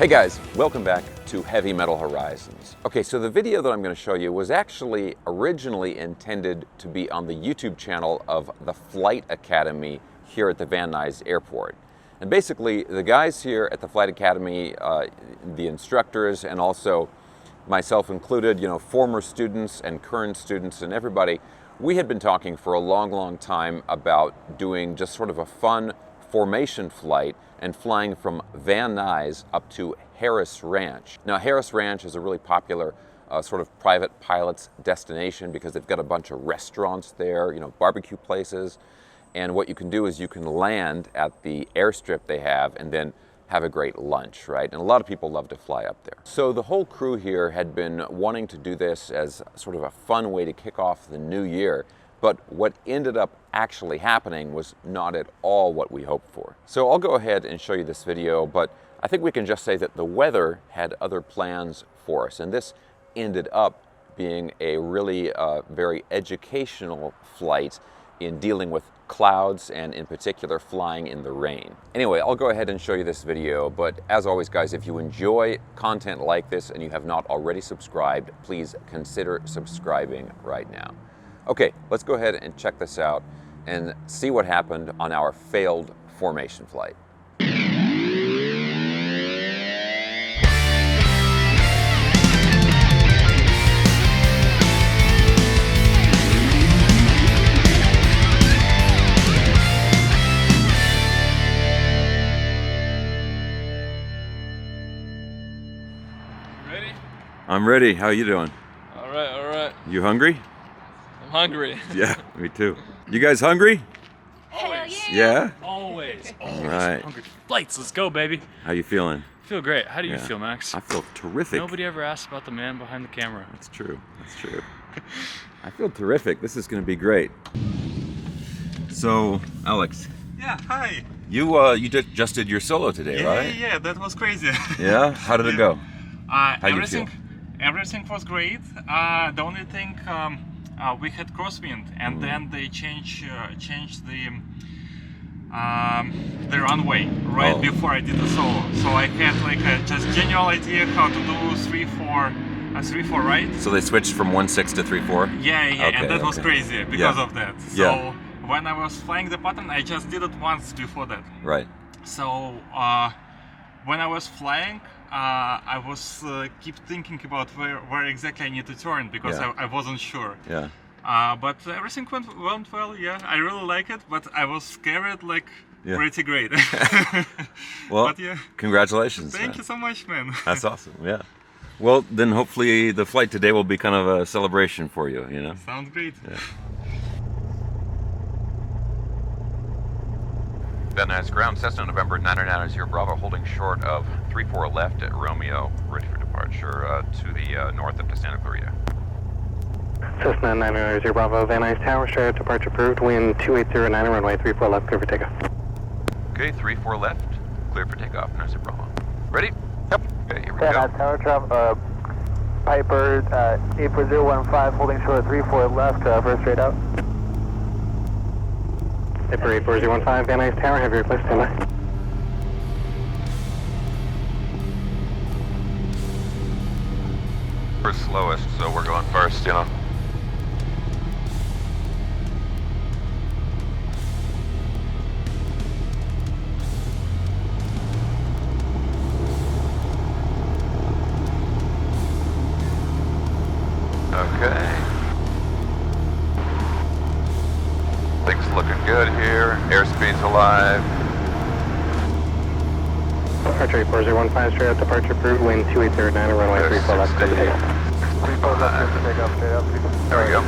Hey guys, welcome back to Heavy Metal Horizons. Okay, so the video that I'm going to show you was actually originally intended to be on the YouTube channel of the Flight Academy here at the Van Nuys Airport. And basically, the guys here at the Flight Academy, the instructors, and also myself included, former students and current students and everybody, we had been talking for a long time about doing just sort of a fun formation flight and flying from Van Nuys up to Harris Ranch. Now, Harris Ranch is a really popular sort of private pilot's destination because they've got a bunch of restaurants there, barbecue places. And what you can do is you can land at the airstrip they have and then have a great lunch, right? And a lot of people love to fly up there. So the whole crew here had been wanting to do this as sort of a fun way to kick off the new year. But what ended up actually happening was not at all what we hoped for. So I'll go ahead and show you this video, but I think we can just say that the weather had other plans for us. And this ended up being a really very educational flight in dealing with clouds and in particular flying in the rain. Anyway, I'll go ahead and show you this video, but as always guys, if you enjoy content like this and you have not already subscribed, please consider subscribing right now. Okay, let's go ahead and check this out and see what happened on our failed formation flight. Ready? I'm ready. How are you doing? All right. You hungry? I'm hungry. Yeah, me too. You guys hungry? Always. Yeah? Always. All right. Hungry flights. Let's go, baby. How you feeling? Feel great. How do you Yeah. feel, Max? I feel terrific. Nobody ever asked about the man behind the camera. That's true. That's true. I feel terrific. This is going to be great. So, Alex, Yeah, hi. you just did your solo today, right? Yeah, that was crazy. Yeah. How did it go? How you everything, everything was great. The only thing, we had crosswind, and then they changed the runway right before I did the solo. So I had like a just general idea how to do 3-4, right? So they switched from 1.6 to 3.4? Yeah, Okay, and that was okay. crazy because Yeah. of that. So Yeah. when I was flying the pattern, I just did it once before that. Right. So when I was flying, I was keep thinking about where exactly I need to turn because Yeah. I wasn't sure. Yeah. But everything went well. Yeah, I really like it, but I was scared like Yeah. pretty great. Well, But yeah, congratulations. thank you so much, man. That's awesome. Yeah. Well, then hopefully the flight today will be kind of a celebration for you, Sounds great. Van Nuys ground, Cessna November 990 Bravo, holding short of 3-4 left at Romeo, ready for departure to the north of Santa Clarita. Cessna 990 Bravo, Van Nuys Tower, straight departure approved, wind 2809, runway 34 left, clear for takeoff. Okay, 3-4 left, clear for takeoff, Nuys Bravo. Ready? Yep. Okay, here we Van go. Nuys Tower, Piper 84015, holding short 34 left, first straight out. Piper 84015, Van Nuys Tower, have your request, stand by. We're slowest, so we're going first, Okay. Things looking good here. Airspeed's alive. Departure 84015, straight out, departure approved, wind 2809, runway 34 left, clear for takeoff. 34 left, clear for takeoff, straight out. There we go.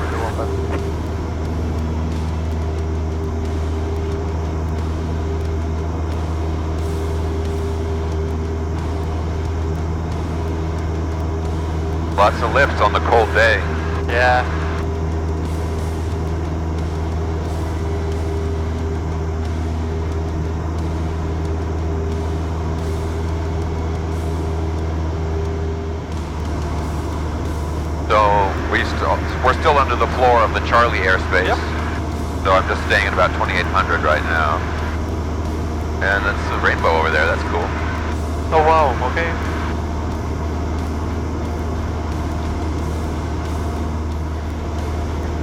Lots of lift on the cold day. Yeah. We're still under the floor of the Charlie airspace. Yep. So I'm just staying at about 2800 right now. And that's the rainbow over there, that's cool. Oh wow, okay.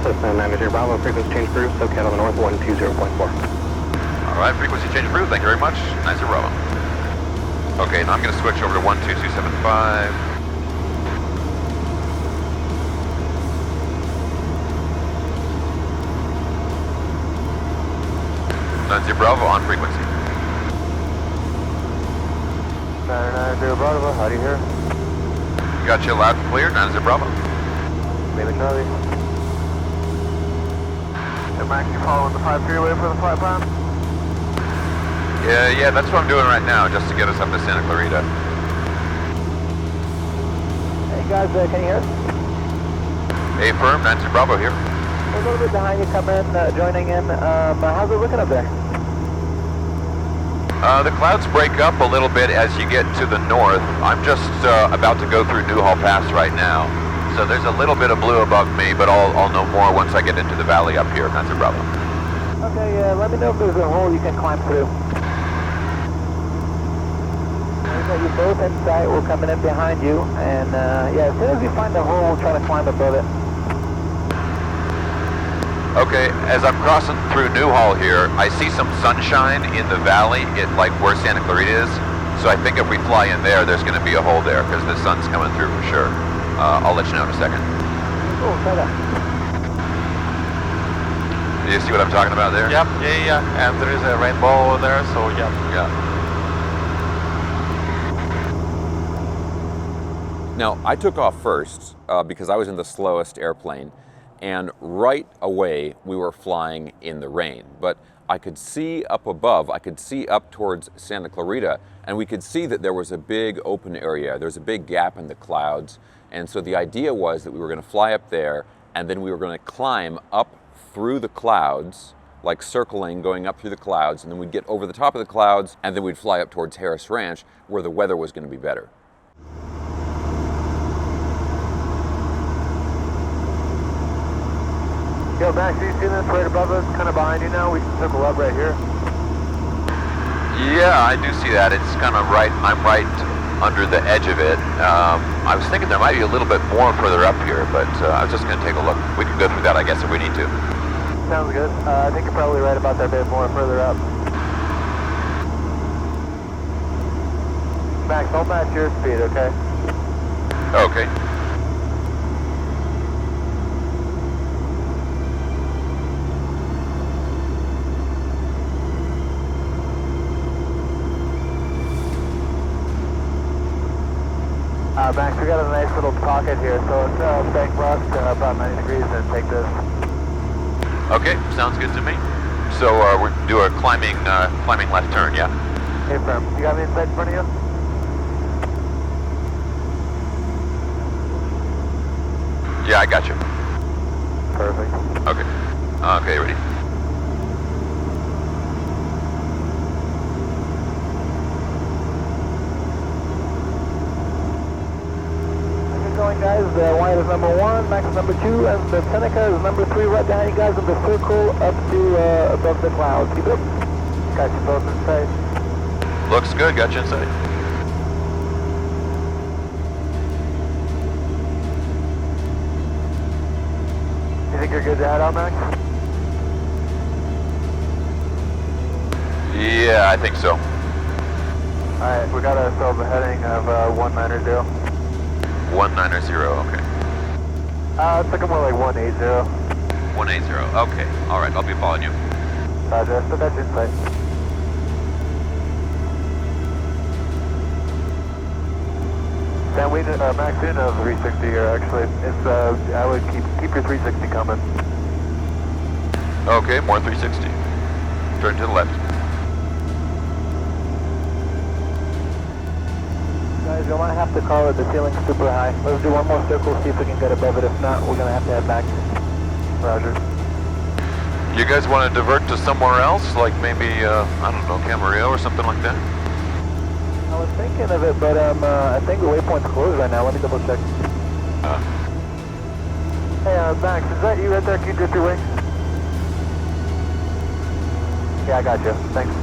Cessna 900 Bravo, frequency change approved, SoCal on the north 120.4. All right, frequency change approved. Thank you very much. 90 Bravo. Okay, now I'm going to switch over to 12275. 90 Bravo on frequency. 990 Bravo, how do you hear? Got you loud and clear. 90 Bravo. Lima Charlie. Hey Max, you following the 5 freeway for the flight plan? Yeah, that's what I'm doing right now, just to get us up to Santa Clarita. Hey guys, can you hear us? A firm, 90 Bravo here. We're a little bit behind you coming in, joining in. How's it looking up there? The clouds break up a little bit as you get to the north. I'm just about to go through Newhall Pass right now. So there's a little bit of blue above me, but I'll know more once I get into the valley up here, 90 Bravo. Okay, let me know if there's a hole you can climb through. We've got you both in sight, we're coming in behind you, and as soon as we find the hole, we'll try to climb above it. Okay, as I'm crossing through Newhall here, I see some sunshine in the valley, like where Santa Clarita is. So I think if we fly in there, there's going to be a hole there because the sun's coming through for sure. I'll let you know in a second. Cool, try that. Do you see what I'm talking about there? Yep, yeah. And there is a rainbow over there, so yeah. Now, I took off first because I was in the slowest airplane, and right away we were flying in the rain. But I could see up above, I could see up towards Santa Clarita, and we could see that there was a big open area. There's a big gap in the clouds. And so the idea was that we were going to fly up there, and then we were going to climb up through the clouds, like circling, going up through the clouds, and then we'd get over the top of the clouds, and then we'd fly up towards Harris Ranch, where the weather was going to be better. Yo, Max, do you see this right above us, kind of behind you now? We can circle up right here. Yeah, I do see that. It's kind of right, I'm right under the edge of it. I was thinking there might be a little bit more further up here, but I was just going to take a look. We can go through that, I guess, if we need to. Sounds good. I think you're probably right about that bit more further up. Max, I'll match your speed, okay? Okay. Max, we got a nice little pocket here, so let's bank left about 90 degrees and take this. Okay, sounds good to me. So we do a climbing left turn, yeah? Hey, firm. You got me in sight in front of you? Yeah, I got you. Perfect. Okay. Okay, ready. Going, guys, the Wyatt is number 1, Max is number 2, and the Seneca is number 3 right behind you guys in the circle up to above the clouds. Keep it. Got you both in sight. Looks good, got you in sight. You think you're good to head out, Max? Yeah, I think so. Alright, we got ourselves a heading of 190. 190, okay. It's looking more like 180. 180, okay. All right, I'll be following you. Roger, so that's in sight. Sam, we Max in of 360 here, actually. It's, I would keep your 360 coming. Okay, more 360. Turn to the left. Guys, you might have to call it, the ceiling's super high. Let's do one more circle, see if we can get above it. If not, we're gonna have to head back. Roger. You guys want to divert to somewhere else, like maybe, I don't know, Camarillo or something like that? I was thinking of it, but I think the waypoint's closed right now. Let me double check. Hey, Max, is that you right there? Can you drift your wing? Yeah, I got you. Thanks.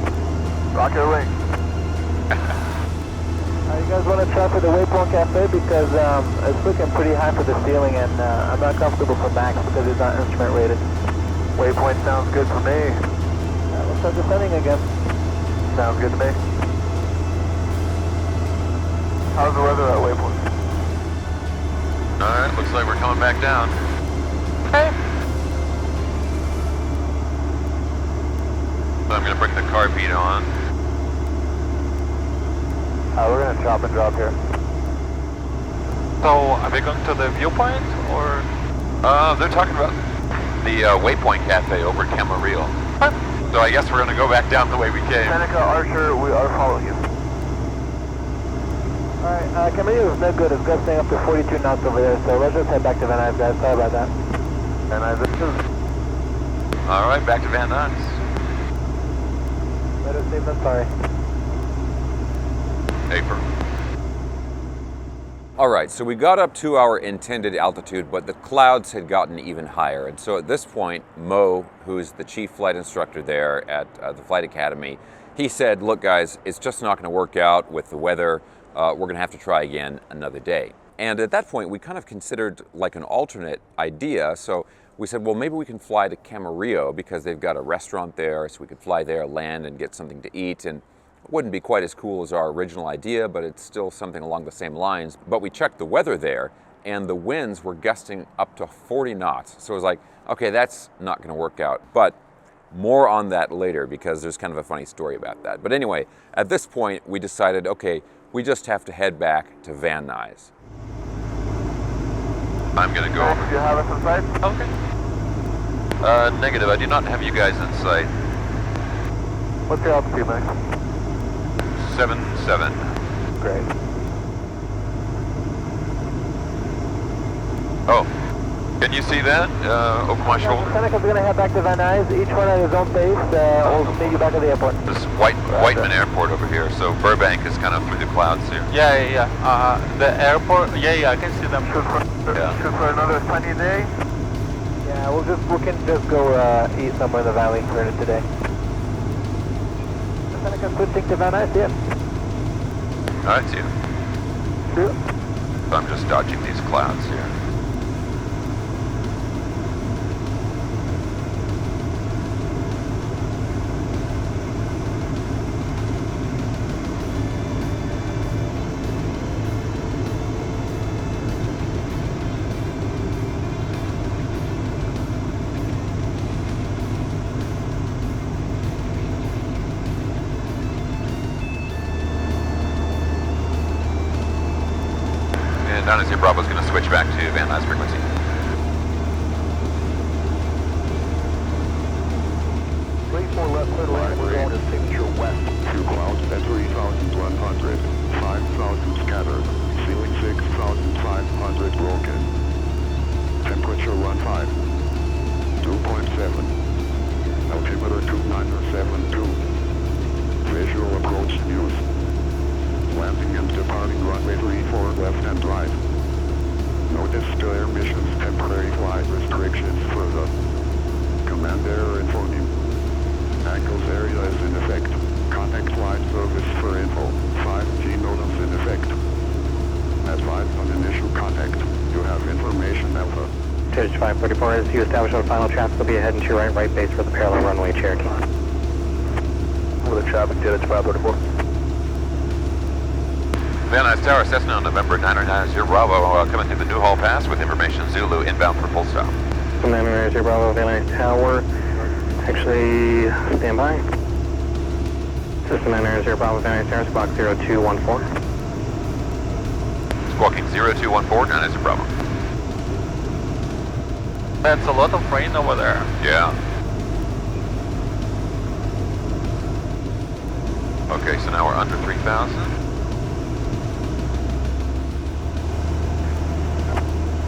Rock your wing. You guys want to try for the Waypoint Cafe because it's looking pretty high for the ceiling and I'm not comfortable for max because it's not instrument rated. Waypoint sounds good for me. We'll start descending again. Sounds good to me. How's the weather at Waypoint? Alright, looks like we're coming back down. Okay. So I'm going to bring the carpet on. We're going to chop and drop here. So, are we going to the viewpoint, or? They're talking about the Waypoint Cafe over at Camarillo. So I guess we're going to go back down the way we came. Seneca, Archer, we are following you. Alright, Camarillo is no good. It's gusting up to 42 knots over there, so let's just head back to Van Nuys, guys. Sorry about that. Van Nuys, this is... Alright, back to Van Nuys. Better safe than sorry. Paper. All right, so we got up to our intended altitude, but the clouds had gotten even higher. And so at this point, Mo, who's the chief flight instructor there at the Flight Academy, he said, look guys, it's just not gonna work out with the weather. We're gonna have to try again another day. And at that point, we kind of considered like an alternate idea. So we said, well, maybe we can fly to Camarillo because they've got a restaurant there, so we could fly there, land, and get something to eat. And it wouldn't be quite as cool as our original idea, but it's still something along the same lines. But we checked the weather there, and the winds were gusting up to 40 knots. So it was like, okay, that's not going to work out. But more on that later, because there's kind of a funny story about that. But anyway, at this point, we decided, okay, we just have to head back to Van Nuys. I'm going to go over. Do you have us in sight? Okay. Negative. I do not have you guys in sight. What's your altitude, Max? 77. Great. Oh, can you see that over my shoulder? Seneca's going to head back to Van Nuys, each one at his own pace. We'll meet you back at the airport. This is Whiteman Airport over here, so Burbank is kind of through the clouds here. Yeah. The airport, yeah, I can see them. Shoot for another sunny day? Yeah, we can just go eat somewhere in the valley for today. Seneca switching to Van Nuys, yeah. All right, see you. Sure. So I'm just dodging these clouds here. Down as your Bravo's going to switch back to Van Nuys frequency. Left, clear to line, we're going to signature west. 2 clouds at 3,100, 5,000 scattered, ceiling 6,500 broken. Temperature 15, 2.7, altimeter 2972, visual approach news. Landing and departing runway 34 left and right. Notice to air missions temporary flight restrictions for the command error informing. Angles area is in effect. Contact flight service for info. 5G modems in effect. Advise on initial contact. You have information alpha. Church 544, as you establish on final traffic, will be ahead and to your right base for the parallel runway Cherokee. With a traffic jet at 544. Van Nuys Tower, Cessna on November 990 Bravo, coming through the Newhall Pass with information Zulu inbound for full stop. 990 Bravo, Van Nuys Tower. Actually, stand by. System 990 Bravo, Van Nuys Tower, squawk 0214. Squawking 0214, 990 Bravo. That's a lot of rain over there. Yeah. Okay, so now we're under 3,000.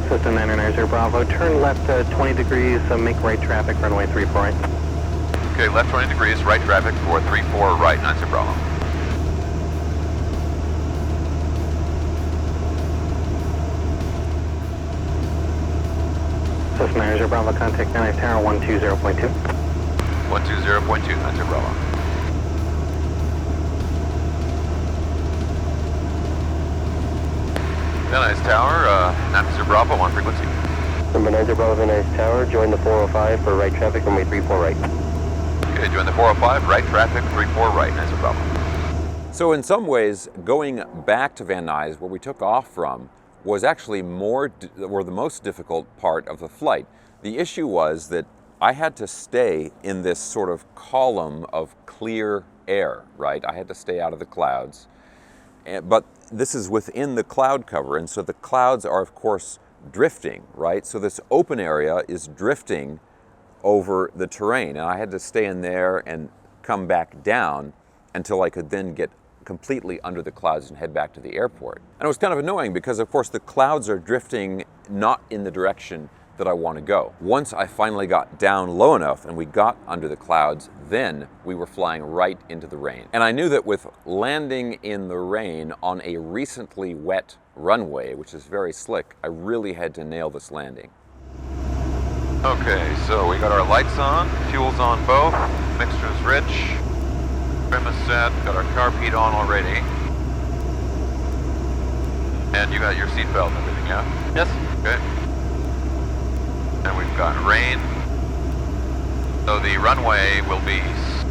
System 990 Bravo, turn left 20 degrees, make right traffic, runway 348. Okay, left 20 degrees, right traffic for 34 right, 90 Bravo. System 990 Bravo, contact Van Nuys Tower 120.2. 120.2, 90 Bravo. Van Nuys Tower, 90 Bravo on frequency. Number 90 Bravo, Van Nuys Tower, join the 405 for right traffic, runway 34 right. Okay, join the 405, right traffic, 34 right, 90 Bravo. So in some ways, going back to Van Nuys, where we took off from, was actually the most difficult part of the flight. The issue was that I had to stay in this sort of column of clear air, right? I had to stay out of the clouds. But this is within the cloud cover, and so the clouds are, of course, drifting, right? So this open area is drifting over the terrain, and I had to stay in there and come back down until I could then get completely under the clouds and head back to the airport. And it was kind of annoying because, of course, the clouds are drifting not in the direction that I want to go. Once I finally got down low enough and we got under the clouds, then we were flying right into the rain. And I knew that with landing in the rain on a recently wet runway, which is very slick, I really had to nail this landing. Okay, so we got our lights on, fuel's on both, mixture's rich, trim is set, got our carb heat on already. And you got your seatbelt and everything, yeah? Yes. Okay. And we've got rain. So the runway will be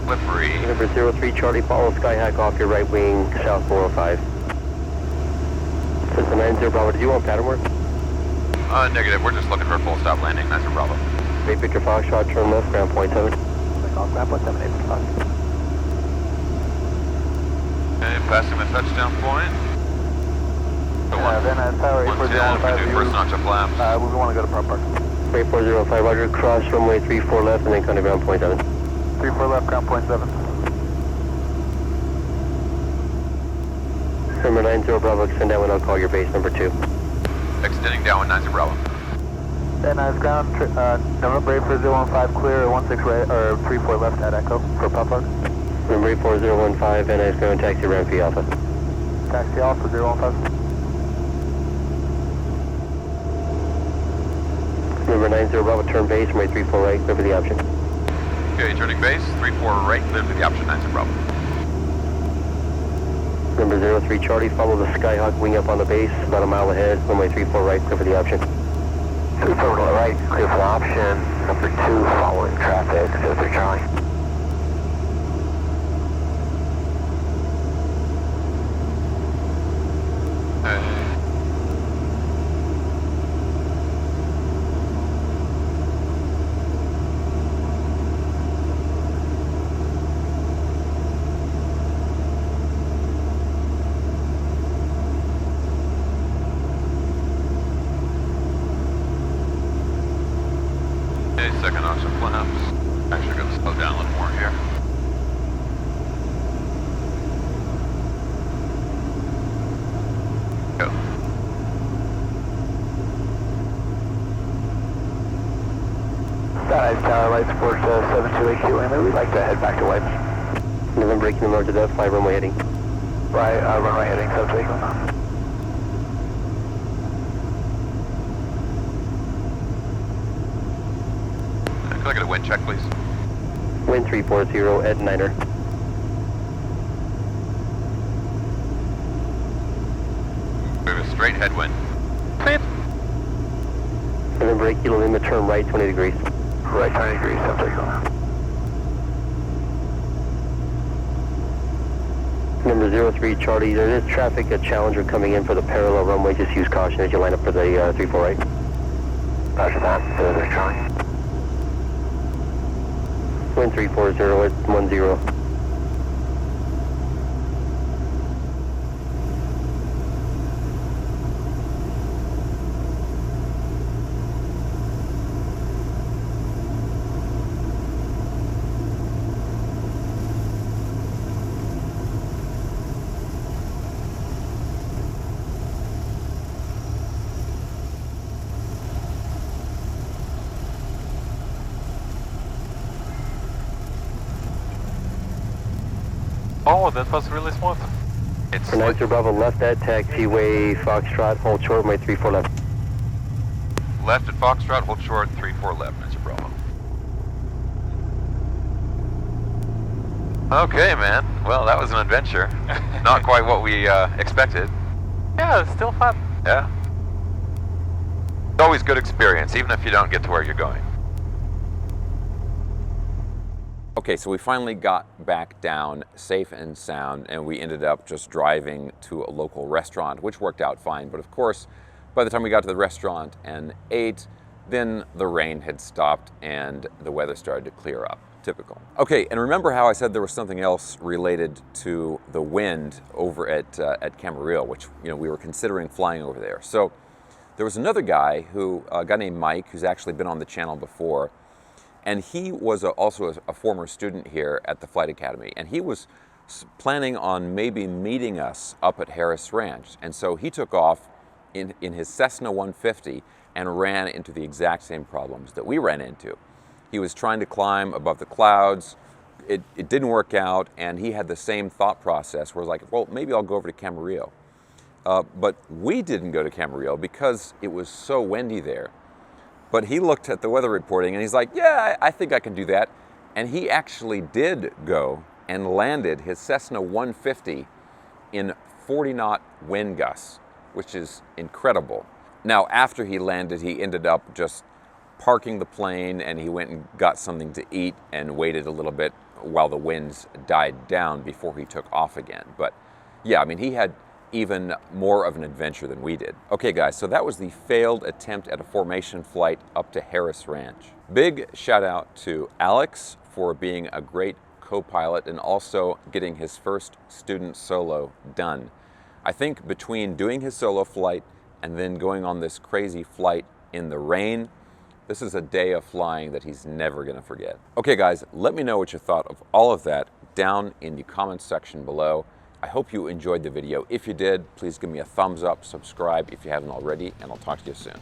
slippery. Number 03 Charlie, follow Skyhawk off your right wing, south 405. This is 90 Bravo, did you want pattern work? Negative, we're just looking for a full stop landing, 90 Bravo. Great Victor Foxtrot, turn left, ground point 7. Ground point 7, 8 Fox. Okay, passing the touchdown point. So Van Nuys Tower, 110, we do first notch of flaps. we want to go to Prop Park. 3405, Roger, cross runway 34 left and then come to ground point 7. 34 left, ground point 7. Number 90 Bravo, extend down and I'll call your base number 2. Extending down 90 Bravo. Van Nuys ground, November 84015 clear, 16 right, or 34 left at Echo for Prop Park. Number 84015, Van Nuys ground, taxi Ramsey Alpha. Taxi Alpha 015. Number 90 Bravo, turn base, runway 34 right, clear for the option. Okay, turning base, 34 right, clear for the option, 90 Bravo. Number 03 Charlie, follow the Skyhawk wing up on the base, about a mile ahead, runway 34 right, clear for the option. 34 right, clear for the option. Number 2 following traffic, 03 Charlie. Second notch of flaps. Actually going to slow down a little more here. Go. Van Nuys Tower, light support 728 Lima. We'd like to head back to White. November breaking the north to depth, 5 runway heading. Right, runway heading 728 Lima. Can I get a wind check, please? Wind 340 at 9er. We have a straight headwind. November 8 Kilo Lima, turn right 20 degrees. Right 20 degrees, 728 Lima. Number 03 Charlie, there is traffic, a Challenger coming in for the parallel runway, just use caution as you line up for the 34 right. Roger that, 03 Charlie. Wind 340 at 10. Oh, that was really smooth. It's For 90 Bravo, left at taxiway Foxtrot, hold short, runway 34 left. left at Foxtrot, hold short, 34 left, 90 Bravo. Okay, man. Well, that was an adventure. Not quite what we expected. Yeah, it's still fun. Yeah. It's always good experience, even if you don't get to where you're going. Okay, so we finally got back down safe and sound, and we ended up just driving to a local restaurant, which worked out fine. But of course, by the time we got to the restaurant and ate, then the rain had stopped and the weather started to clear up. Typical. Okay, and remember how I said there was something else related to the wind over at Camarillo, which, you know, we were considering flying over there. So there was another guy a guy named Mike, who's actually been on the channel before, and he was also a former student here at the Flight Academy, and he was planning on maybe meeting us up at Harris Ranch. And so he took off in his Cessna 150 and ran into the exact same problems that we ran into. He was trying to climb above the clouds. It didn't work out, and he had the same thought process where it was like, well, maybe I'll go over to Camarillo. But we didn't go to Camarillo because it was so windy there. But he looked at the weather reporting and he's like, yeah, I think I can do that. And he actually did go and landed his Cessna 150 in 40-knot wind gusts, which is incredible. Now, after he landed, he ended up just parking the plane, and he went and got something to eat and waited a little bit while the winds died down before he took off again. But yeah, I mean, he had even more of an adventure than we did. Okay guys, so that was the failed attempt at a formation flight up to Harris Ranch. Big shout out to Alex for being a great co-pilot and also getting his first student solo done. I think between doing his solo flight and then going on this crazy flight in the rain, this is a day of flying that he's never gonna forget. Okay guys, let me know what you thought of all of that down in the comments section below. I hope you enjoyed the video. If you did, please give me a thumbs up, subscribe if you haven't already, and I'll talk to you soon.